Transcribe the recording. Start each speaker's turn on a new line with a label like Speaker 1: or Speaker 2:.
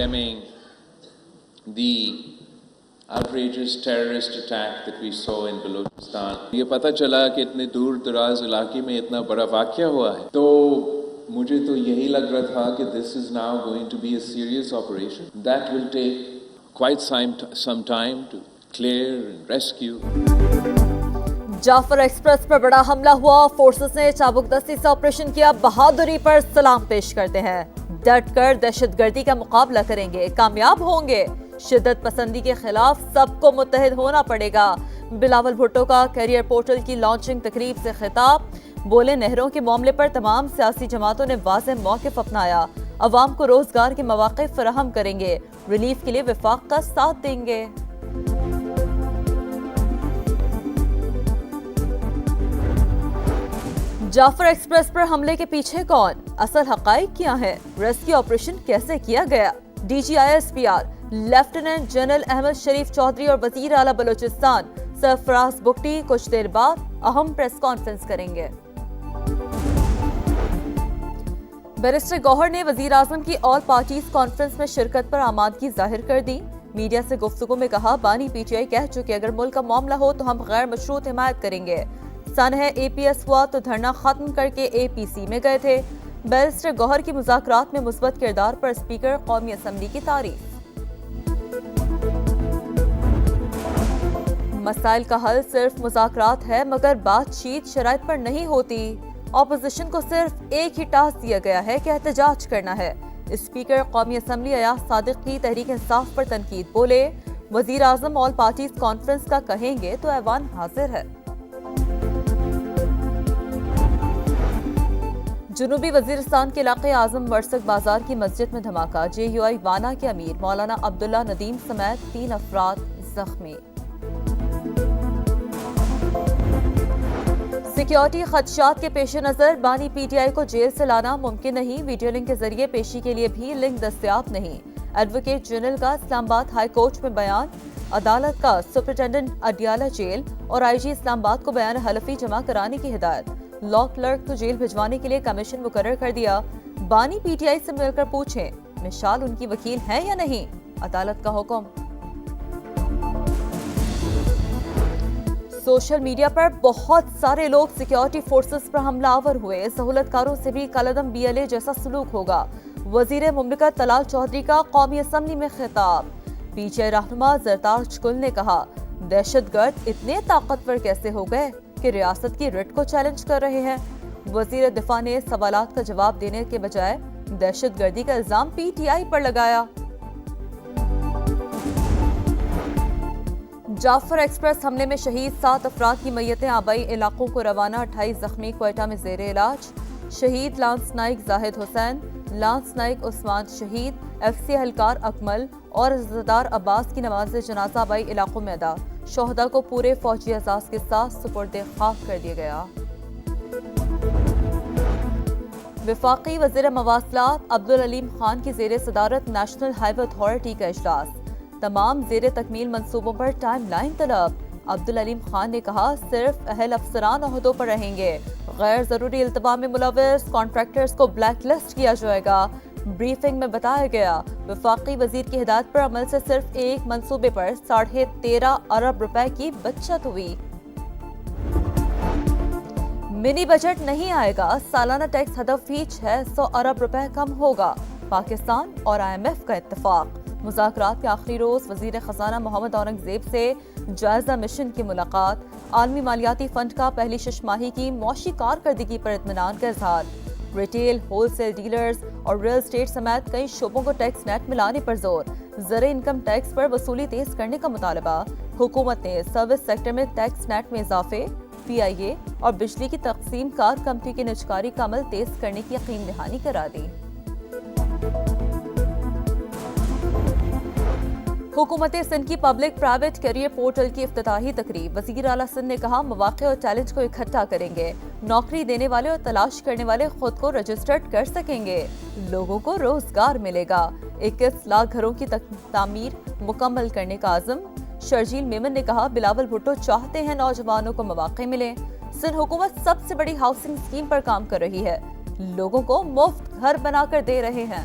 Speaker 1: condemning the outrageous terrorist attack that we saw in Balochistan. یہ پتہ چلا کہ اتنے دور دراز علاقے میں اتنا بڑا واقعہ ہوا ہے، تو مجھے تو یہی لگ رہا تھا کہ this is now going to be a serious operation that will take quite some time to clear and rescue.
Speaker 2: Jaffar Express پر بڑا حملہ ہوا، فورسز نے چابک دستی سے آپریشن کیا، بہادری پر سلام پیش کرتے ہیں، ڈٹ کر دہشت گردی کا مقابلہ کریں گے، کامیاب ہوں گے، شدت پسندی کے خلاف سب کو متحد ہونا پڑے گا۔ بلاول بھٹو کا کیریئر پورٹل کی لانچنگ تقریب سے خطاب، بولے نہروں کے معاملے پر تمام سیاسی جماعتوں نے واضح موقف اپنایا، عوام کو روزگار کے مواقع فراہم کریں گے، ریلیف کے لیے وفاق کا ساتھ دیں گے۔ جعفر ایکسپریس پر حملے کے پیچھے کون؟ اصل حقائق کیا ہے؟ ریسکیو آپریشن کیسے کیا گیا؟ D G I S P R lieutenant general Ahmed Sharif Chaudhry اور وزیر اعلیٰ بلوچستان سرفراز بگٹی کچھ دیر بعد اہم پریس کانفرنس کریں گے۔ بیرسٹر گوہر نے وزیر اعظم کی آل پارٹیز کانفرنس میں شرکت پر آمادگی ظاہر کر دی، میڈیا سے گفتگو میں کہا بانی پی ٹی آئی کہہ چکے اگر ملک کا معاملہ ہو تو ہم غیر مشروط حمایت کریں گے، سن ہے اے پی ایس ہوا تو دھرنا ختم کر کے اے پی سی میں گئے تھے۔ بیرسٹر گوہر کی مذاکرات میں مثبت کردار پر اسپیکر قومی اسمبلی کی تعریف۔ مسائل کا حل صرف مذاکرات ہے مگر بات چیت شرائط پر نہیں ہوتی، اپوزیشن کو صرف ایک ہی ٹاسک دیا گیا ہے کہ احتجاج کرنا ہے۔ اسپیکر قومی اسمبلی ایاز صادق کی تحریک انصاف پر تنقید، بولے وزیر اعظم آل پارٹیز کانفرنس کا کہیں گے تو ایوان حاضر ہے۔ جنوبی وزیرستان کے علاقے اعظم ورسک بازار کی مسجد میں دھماکہ، جے یو آئی وانا کے امیر مولانا عبداللہ ندیم سمیت 3 افراد زخمی۔ سیکیورٹی خدشات کے پیش نظر بانی پی ٹی آئی کو جیل سے لانا ممکن نہیں، ویڈیو لنک کے ذریعے پیشی کے لیے بھی لنک دستیاب نہیں۔ ایڈوکیٹ جنرل کا اسلام آباد ہائی کورٹ میں بیان، عدالت کا سپرنٹینڈنٹ اڈیالہ جیل اور آئی جی اسلام آباد کو بیان حلفی جمع کرانے کی ہدایت، لا کلرک کو جیل بھجوانے کے لیے کمیشن مقرر کر دیا، بانی پی ٹی آئی سے مل کر پوچھیں مشال ان کی وکیل ہے یا نہیں، عدالت کا حکم۔ سوشل میڈیا پر بہت سارے لوگ سیکیورٹی فورسز پر حملہ آور ہوئے، سہولت کاروں سے بھی کالعدم بی ایل اے جیسا سلوک ہوگا، وزیر مملکت طلال چودھری کا قومی اسمبلی میں خطاب، پی ٹی آئی رہنما زرتاج گل نے کہا دہشت گرد اتنے طاقتور کیسے ہو گئے کہ ریاست کی رٹ کو چیلنج کر رہے ہیں، وزیر دفاع نے سوالات کا جواب دینے کے بجائے دہشت گردی کا الزام پی ٹی آئی پر لگایا۔ جعفر ایکسپریس حملے میں شہید 7 افراد کی میتیں آبائی علاقوں کو روانہ، 28 زخمی کوئٹہ میں زیر علاج، شہید لانس نائک زاہد حسین، لانس نائک عثمان شہید، ایف سی اہلکار اکمل اور عزادار عباس کی نماز جنازہ آبائی علاقوں میں ادا، شہداء کو پورے فوجی اعزاز کے ساتھ سپرد خاک کر دیا گیا۔ وفاقی وزیر مواصلات عبدالعلیم خان کی زیر صدارت نیشنل ہائی وے اتھارٹی کا اجلاس، تمام زیر تکمیل منصوبوں پر ٹائم لائن طلب، عبدالعلیم خان نے کہا صرف اہل افسران عہدوں پر رہیں گے، غیر ضروری التوا میں ملوث کانٹریکٹرز کو بلیک لسٹ کیا جائے گا۔ بریفنگ میں بتایا گیا وفاقی وزیر کی ہدایت پر عمل سے صرف ایک منصوبے پر 13.5 ارب روپے کی بچت ہوئی۔ منی بجٹ نہیں آئے گا، سالانہ ٹیکس ہدف ہی 600 ارب روپے کم ہوگا، پاکستان اور آئی ایم ایف کا اتفاق، مذاکرات کے آخری روز وزیر خزانہ محمد اورنگزیب سے جائزہ مشن کی ملاقات، عالمی مالیاتی فنڈ کا پہلی شش ماہی کی معاشی کارکردگی پر اطمینان کا اظہار، ریٹیل، ہول سیل ڈیلرز اور ریل اسٹیٹ سمیت کئی شعبوں کو ٹیکس نیٹ میں لانے پر زور، زرعی انکم ٹیکس پر وصولی تیز کرنے کا مطالبہ، حکومت نے سروس سیکٹر میں ٹیکس نیٹ میں اضافے، پی آئی اے اور بجلی کی تقسیم کار کمپنی کی نجکاری کا عمل تیز کرنے کی یقین دہانی کرا دی۔ حکومت سندھ کی پبلک پرائیویٹ کیریئر پورٹل کی افتتاحی تقریب، وزیر اعلیٰ سندھ نے کہا مواقع اور ٹیلنٹ کو اکٹھا کریں گے، نوکری دینے والے اور تلاش کرنے والے خود کو رجسٹرڈ کر سکیں گے، لوگوں کو روزگار ملے گا، 21 لاکھ گھروں کی تعمیر مکمل کرنے کا عزم، شرجیل میمن نے کہا بلاول بھٹو چاہتے ہیں نوجوانوں کو مواقع ملیں، سندھ حکومت سب سے بڑی ہاؤسنگ اسکیم پر کام کر رہی ہے، لوگوں کو مفت گھر بنا کر دے رہے ہیں۔